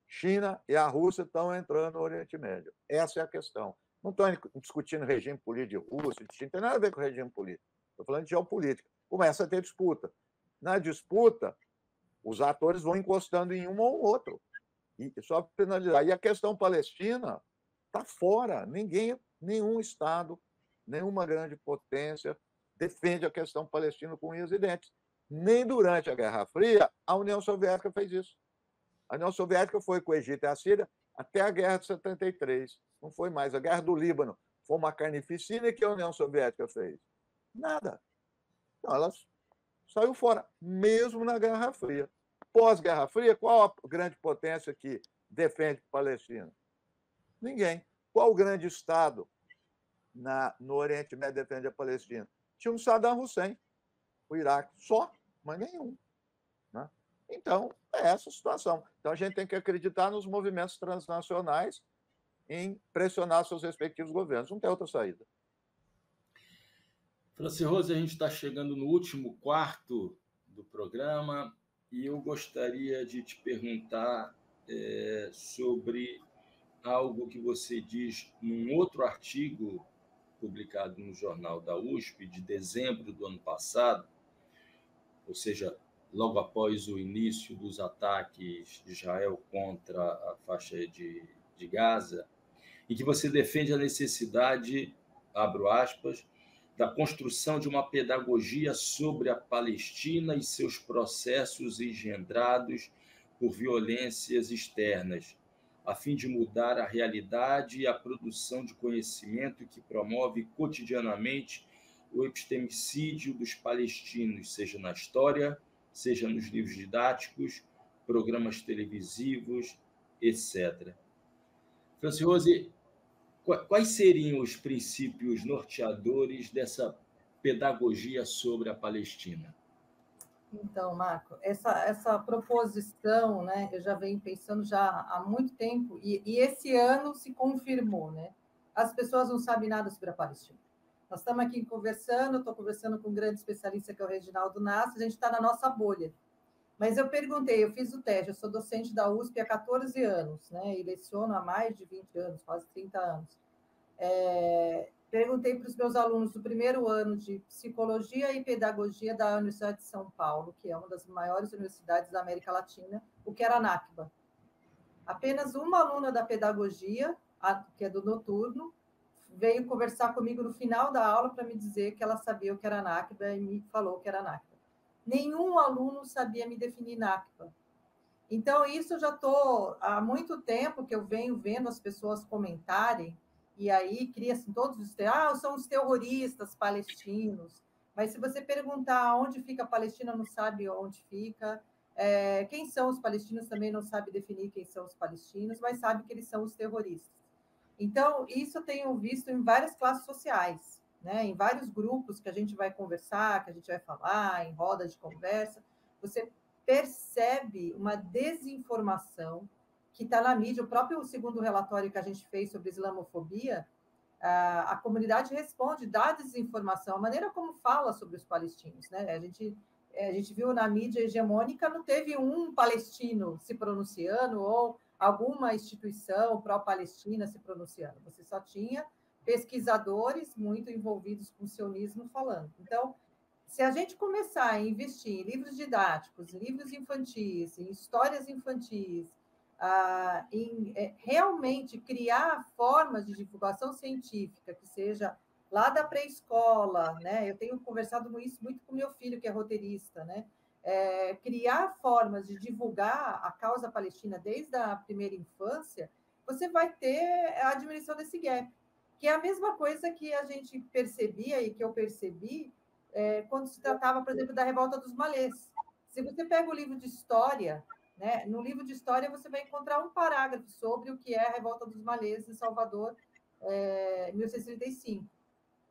China e a Rússia estão entrando no Oriente Médio. Essa é a questão. Não estou discutindo regime político de Rússia, de China, não tem nada a ver com regime político. Estou falando de geopolítica. Começa a ter disputa. Na disputa, os atores vão encostando em um ou outro. E só para finalizar. E a questão palestina está fora. Nenhum Estado, nenhuma grande potência defende a questão palestina com unhas e dentes. Nem durante a Guerra Fria, a União Soviética fez isso. A União Soviética foi com o Egito e a Síria até a Guerra de 73. Não foi mais. A Guerra do Líbano foi uma carnificina que a União Soviética fez. Nada. Então, ela saiu fora, mesmo na Guerra Fria. Pós-Guerra Fria, qual a grande potência que defende a Palestina? Ninguém. Qual o grande Estado no Oriente Médio defende a Palestina? Tinha um Saddam Hussein, o Iraque, só, mas nenhum. Né? Então, é essa a situação. Então, a gente tem que acreditar nos movimentos transnacionais em pressionar seus respectivos governos. Não tem outra saída. Franci Rose, a gente está chegando no último quarto do programa e eu gostaria de te perguntar sobre algo que você diz num outro artigo publicado no Jornal da USP, de dezembro do ano passado, ou seja, logo após o início dos ataques de Israel contra a faixa de Gaza, em que você defende a necessidade, abro aspas, da construção de uma pedagogia sobre a Palestina e seus processos engendrados por violências externas, a fim de mudar a realidade e a produção de conhecimento que promove cotidianamente o epistemicídio dos palestinos, seja na história, seja nos livros didáticos, programas televisivos, etc. Franci Rose, quais seriam os princípios norteadores dessa pedagogia sobre a Palestina? Então, Marco, essa proposição, né, eu já venho pensando já há muito tempo, e esse ano se confirmou, né? As pessoas não sabem nada sobre a Palestina. Nós estamos aqui conversando, estou conversando com um grande especialista, que é o Reginaldo Nassi, a gente está na nossa bolha. Mas eu perguntei, eu fiz o teste, eu sou docente da USP há 14 anos, né, e leciono há mais de 20 anos, quase 30 anos. Perguntei para os meus alunos do primeiro ano de Psicologia e Pedagogia da Universidade de São Paulo, que é uma das maiores universidades da América Latina, o que era a Nakba. Apenas uma aluna da Pedagogia, que é do noturno, veio conversar comigo no final da aula para me dizer que ela sabia o que era a Nakba e me falou que era a Nakba. Nenhum aluno sabia me definir Nakba. Então, isso eu já estou há muito tempo que eu venho vendo as pessoas comentarem, e aí cria-se todos os... são os terroristas palestinos. Mas se você perguntar onde fica a Palestina, não sabe onde fica. Quem são os palestinos também não sabe definir quem são os palestinos, mas sabe que eles são os terroristas. Então, isso eu tenho visto em várias classes sociais, né? Em vários grupos que a gente vai conversar, que a gente vai falar, em roda de conversa. Você percebe uma desinformação que está na mídia. O próprio segundo relatório que a gente fez sobre islamofobia, a comunidade responde, dá desinformação, a maneira como fala sobre os palestinos, né? A gente viu na mídia hegemônica, não teve um palestino se pronunciando ou alguma instituição pró-palestina se pronunciando. Você só tinha pesquisadores muito envolvidos com o sionismo falando. Então, se a gente começar a investir em livros didáticos, em livros infantis, em histórias infantis, em realmente criar formas de divulgação científica, que seja lá da pré-escola, né? Eu tenho conversado isso muito com meu filho, que é roteirista, né? Criar formas de divulgar a causa palestina desde a primeira infância, você vai ter a diminuição desse gap, que é a mesma coisa que a gente percebia e que eu percebi quando se tratava, por exemplo, da Revolta dos Malês. Se você pega o livro de história, né, no livro de história você vai encontrar um parágrafo sobre o que é a Revolta dos Malês em Salvador, em 1835.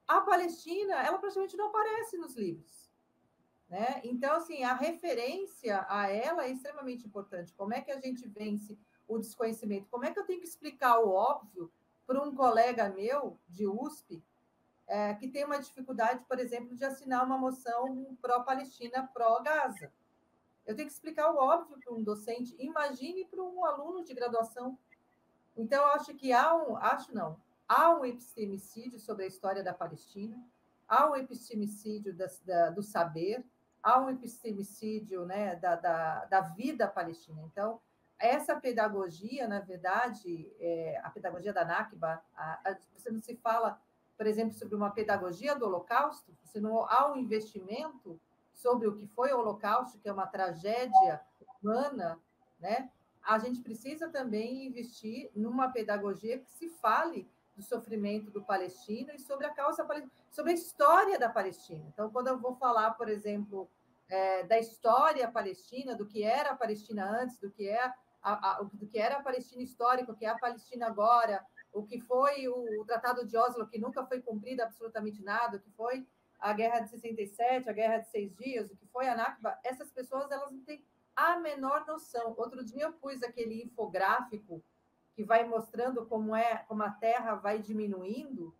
A Palestina, ela praticamente não aparece nos livros. Né? Então, assim, a referência a ela é extremamente importante. Como é que a gente vence o desconhecimento? Como é que eu tenho que explicar o óbvio para um colega meu de USP que tem uma dificuldade, por exemplo, de assinar uma moção pró-Palestina, pró-Gaza? Eu tenho que explicar o óbvio para um docente. Imagine para um aluno de graduação. Então, eu acho que há um epistemicídio sobre a história da Palestina, há um epistemicídio do saber, há um epistemicídio, né, da vida palestina. Então, essa pedagogia, na verdade, a pedagogia da Nakba, você não se fala, por exemplo, sobre uma pedagogia do Holocausto, você não há um investimento sobre o que foi o Holocausto, que é uma tragédia humana, né? A gente precisa também investir numa pedagogia que se fale do sofrimento do palestino e sobre a causa palestina, sobre a história da Palestina. Então, quando eu vou falar, por exemplo, da história palestina, do que era a Palestina antes, do que era a Palestina histórica, o que é a Palestina agora, o que foi o Tratado de Oslo, que nunca foi cumprido absolutamente nada, o que foi a Guerra de 67, a Guerra de 6 Dias, o que foi a Nakba, essas pessoas elas não têm a menor noção. Outro dia eu pus aquele infográfico que vai mostrando como a Terra vai diminuindo.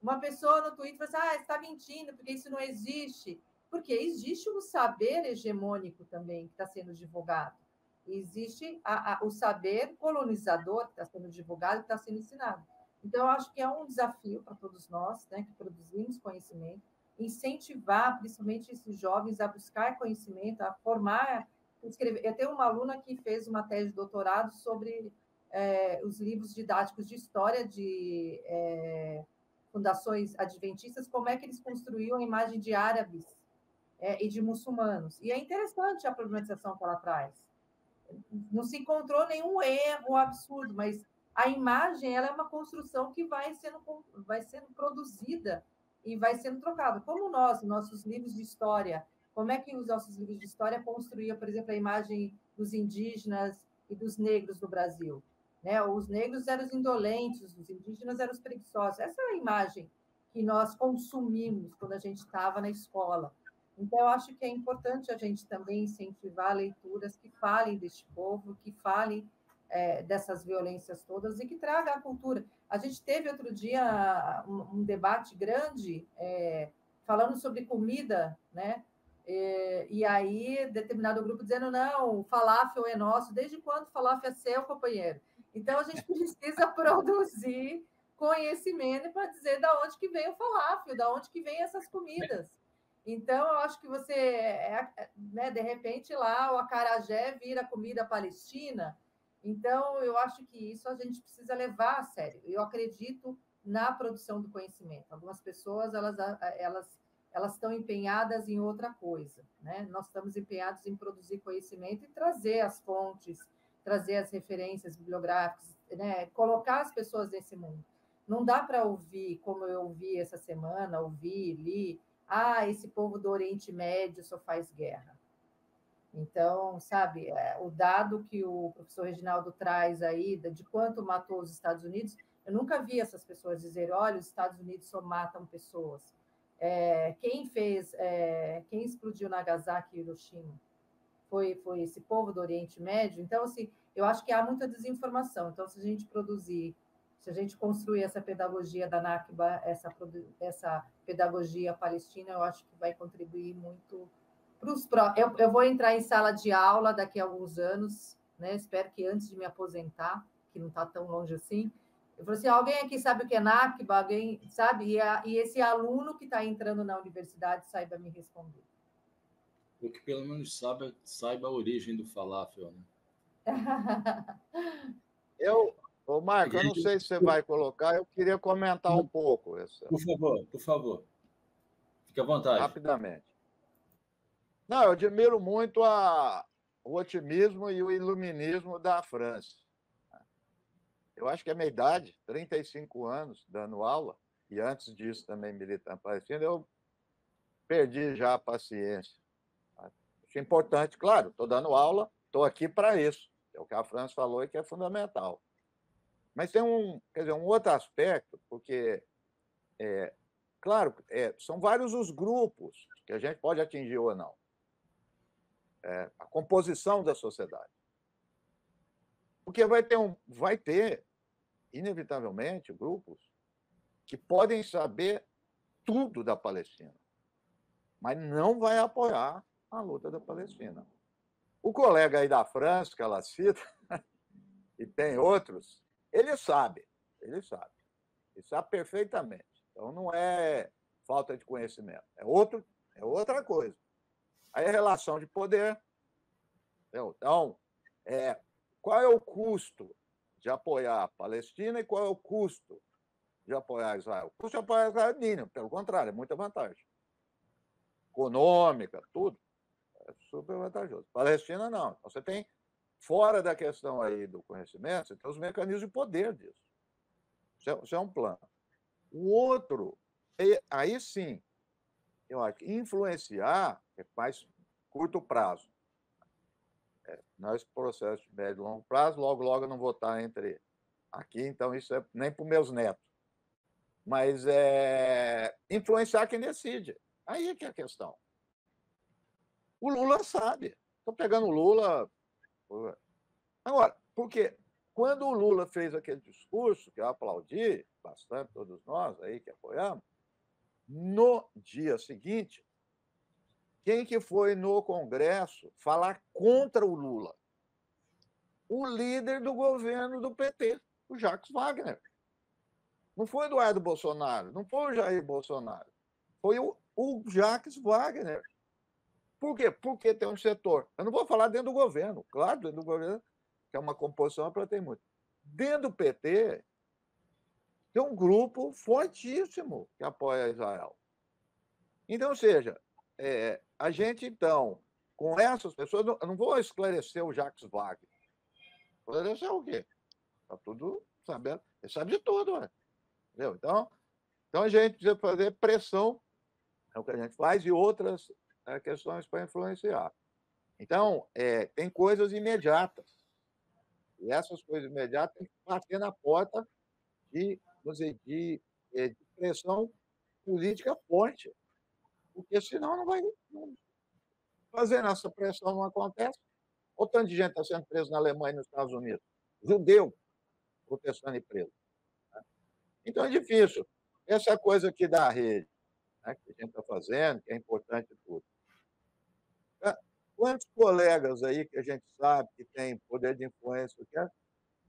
Uma pessoa no Twitter falou assim, você está mentindo, porque isso não existe. Porque existe um saber hegemônico também que está sendo divulgado. Existe o saber colonizador que está sendo divulgado, que está sendo ensinado. Então, eu acho que é um desafio para todos nós, né, que produzimos conhecimento, incentivar, principalmente esses jovens, a buscar conhecimento, a formar, escrever. Eu tenho uma aluna que fez uma tese de doutorado sobre os livros didáticos de história de fundações adventistas, como é que eles construíam a imagem de árabes e de muçulmanos. E é interessante a problematização que ela traz. Não se encontrou nenhum erro absurdo, mas a imagem ela é uma construção que vai sendo produzida e vai sendo trocada. Como nossos livros de história, como é que os nossos livros de história construíam, por exemplo, a imagem dos indígenas e dos negros no Brasil? Né? Os negros eram os indolentes, os indígenas eram os preguiçosos. Essa é a imagem que nós consumimos quando a gente estava na escola. Então, eu acho que é importante a gente também incentivar leituras que falem deste povo, que falem dessas violências todas e que traga a cultura. A gente teve outro dia um debate grande falando sobre comida, né? E aí, determinado grupo dizendo, não, o falafel é nosso. Desde quando o falafel é seu, companheiro? Então, a gente precisa produzir conhecimento para dizer da onde que vem o falafel, da onde que vem essas comidas. Então, eu acho que você, né, de repente, lá o acarajé vira comida palestina. Então, eu acho que isso a gente precisa levar a sério. Eu acredito na produção do conhecimento. Algumas pessoas, elas estão empenhadas em outra coisa, né? Nós estamos empenhados em produzir conhecimento e trazer as fontes, trazer as referências bibliográficas, né? Colocar as pessoas nesse mundo. Não dá para ouvir, como eu ouvi essa semana, li, esse povo do Oriente Médio só faz guerra. Então, sabe, o dado que o professor Reginaldo traz aí de quanto matou os Estados Unidos, eu nunca vi essas pessoas dizer, olha, os Estados Unidos só matam pessoas. Quem explodiu Nagasaki e Hiroshima? Foi esse povo do Oriente Médio. Então, assim, eu acho que há muita desinformação. Então, se a gente construir essa pedagogia da Nakba, essa pedagogia palestina, eu acho que vai contribuir muito para os próximos. Eu vou entrar em sala de aula daqui a alguns anos, né? Espero que antes de me aposentar, que não está tão longe assim. Eu falei assim, alguém aqui sabe o que é Nakba? Alguém sabe? E esse aluno que está entrando na universidade saiba me responder. Ou que pelo menos saiba a origem do falafel, né? Marco, eu não sei se você vai colocar, eu queria comentar um pouco. Por favor. Fique à vontade. Rapidamente. Não, eu admiro muito o otimismo e o iluminismo da França. Eu acho que a minha idade, 35 anos, dando aula, e antes disso também militando palestina, eu perdi já a paciência. Acho importante, claro, estou dando aula, estou aqui para isso. É o que a França falou e que é fundamental. Mas tem um outro aspecto, porque, claro, são vários os grupos que a gente pode atingir ou não. A composição da sociedade. Porque vai ter, inevitavelmente, grupos que podem saber tudo da Palestina, mas não vai apoiar a luta da Palestina. O colega aí da França, que ela cita, e tem outros, ele sabe perfeitamente. Então, não é falta de conhecimento, é outra coisa. Aí a relação de poder. Então, qual é o custo de apoiar a Palestina e qual é o custo de apoiar Israel? O custo de apoiar Israel é mínimo, pelo contrário, é muita vantagem. Econômica, tudo. É super vantajoso. Palestina, não. Então, você tem, fora da questão aí do conhecimento, você tem os mecanismos de poder disso. Isso é um plano. O outro, aí sim, eu acho que influenciar é mais curto prazo. Nós, processo de médio e longo prazo, logo eu não vou estar entre aqui, então isso é nem para os meus netos. Mas influenciar quem decide. Aí é que é a questão. O Lula sabe. Estou pegando o Lula. Agora, porque quando o Lula fez aquele discurso, que eu aplaudi bastante, todos nós aí que apoiamos, no dia seguinte, quem que foi no Congresso falar contra o Lula? O líder do governo do PT, o Jacques Wagner. Não foi o Eduardo Bolsonaro, não foi o Jair Bolsonaro. Foi o Jacques Wagner. Por quê? Porque tem um setor. Eu não vou falar dentro do governo. Claro, dentro do governo, que é uma composição para ter muito. Dentro do PT, tem um grupo fortíssimo que apoia Israel. Então, ou seja, a gente, então, com essas pessoas, eu não vou esclarecer o Jacques Wagner. Esclarecer o quê? Está tudo sabendo. Ele sabe de tudo, né? Entendeu? Então, a gente precisa fazer pressão, é o que a gente faz, e outras questões para influenciar. Então, tem coisas imediatas. E essas coisas imediatas têm que bater na porta de pressão política forte. porque senão não vai fazendo essa pressão, não acontece. O tanto de gente está sendo preso na Alemanha e nos Estados Unidos. Judeu protestando e preso. Né? Então é difícil. Essa coisa aqui da rede, né, que a gente está fazendo, que é importante e tudo. Quantos colegas aí que a gente sabe que tem poder de influência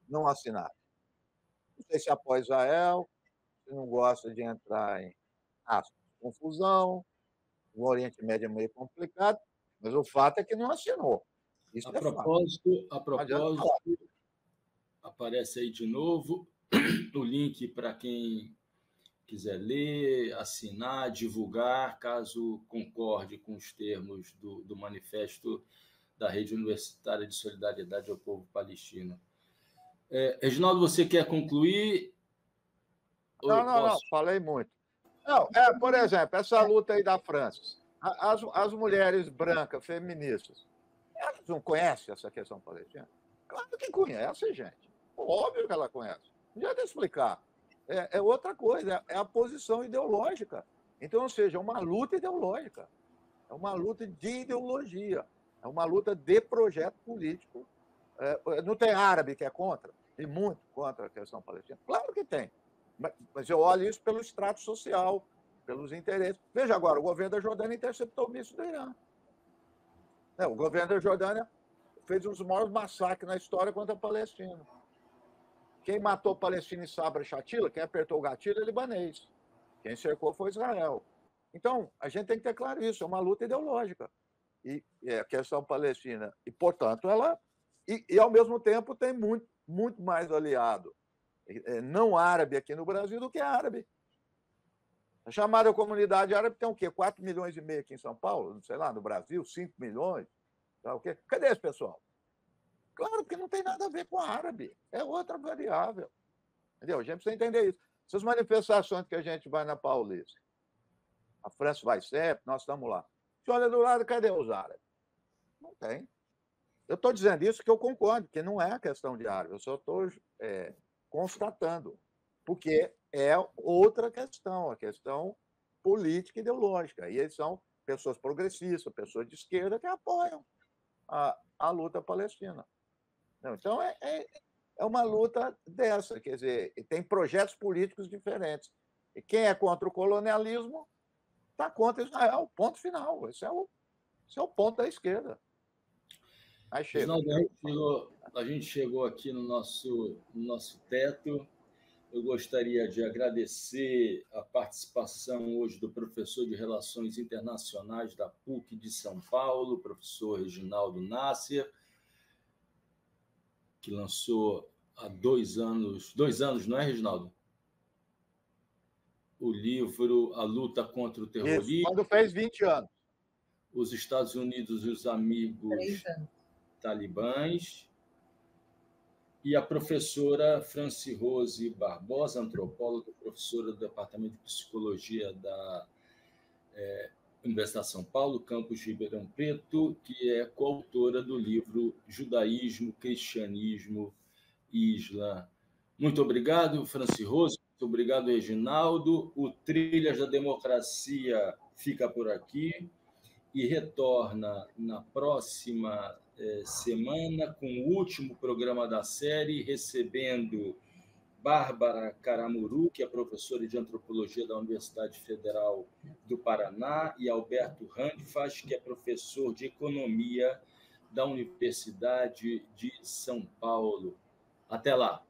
não assinaram? Não sei se apoia Israel, se não gosta de entrar em confusão, o Oriente Médio é meio complicado, mas o fato é que não assinou. Isso a propósito, aparece aí de novo o link para quem quiser ler, assinar, divulgar, caso concorde com os termos do manifesto da Rede Universitária de Solidariedade ao Povo Palestino. Reginaldo, você quer concluir? Não, falei muito. Não, por exemplo, essa luta aí da França. As mulheres brancas, feministas, elas não conhecem essa questão palestina? Claro que conhece, gente. Óbvio que ela conhece. Não adianta explicar. É outra coisa, é a posição ideológica. Então, ou seja, é uma luta ideológica. É uma luta de ideologia. É uma luta de projeto político. Não tem árabe que é contra? Tem muito contra a questão palestina. Claro que tem. Mas eu olho isso pelo extrato social, pelos interesses. Veja agora, o governo da Jordânia interceptou o míssil do Irã. O governo da Jordânia fez um dos maiores massacres na história contra a Palestina. Quem matou Palestina em Sabra e Shatila, quem apertou o gatilho é libanês. Quem cercou foi Israel. Então, a gente tem que ter claro isso, é uma luta ideológica. E a questão palestina, e, portanto, ela... E ao mesmo tempo, tem muito, muito mais aliado não árabe aqui no Brasil do que árabe. A chamada comunidade árabe tem o quê? 4,5 milhões aqui em São Paulo, não sei lá, no Brasil, 5 milhões. Tá, o quê? Cadê esse pessoal? Claro que não tem nada a ver com árabe. É outra variável. Entendeu? A gente precisa entender isso. Essas manifestações que a gente vai na Paulista, a França vai sempre, nós estamos lá. Você olha do lado, cadê os árabes? Não tem. Eu estou dizendo isso que eu concordo, que não é a questão de árabe, eu só estou constatando, porque é outra questão, a questão política e ideológica. E eles são pessoas progressistas, pessoas de esquerda que apoiam a luta palestina. Então, é uma luta dessa, quer dizer, tem projetos políticos diferentes. E quem é contra o colonialismo está contra Israel, ponto final. Esse é o ponto da esquerda. Aí chega. A gente chegou aqui no nosso teto. Eu gostaria de agradecer a participação hoje do professor de Relações Internacionais da PUC de São Paulo, professor Reginaldo Nasser, que lançou há 2 anos, não é, Reginaldo? O livro A Luta contra o Terrorismo. Isso, quando fez 20 anos. Os Estados Unidos e os Amigos Talibãs. E a professora Franci Rose Barbosa, antropóloga, professora do Departamento de Psicologia da Universidade de São Paulo, campus Ribeirão Preto, que é coautora do livro Judaísmo, Cristianismo e Islã. Muito obrigado, Franci Rose. Muito obrigado, Reginaldo. O Trilhas da Democracia fica por aqui e retorna na próxima semana com o último programa da série, recebendo Bárbara Caramuru, que é professora de Antropologia da Universidade Federal do Paraná, e Alberto Randfas, que é professor de Economia da Universidade de São Paulo. Até lá!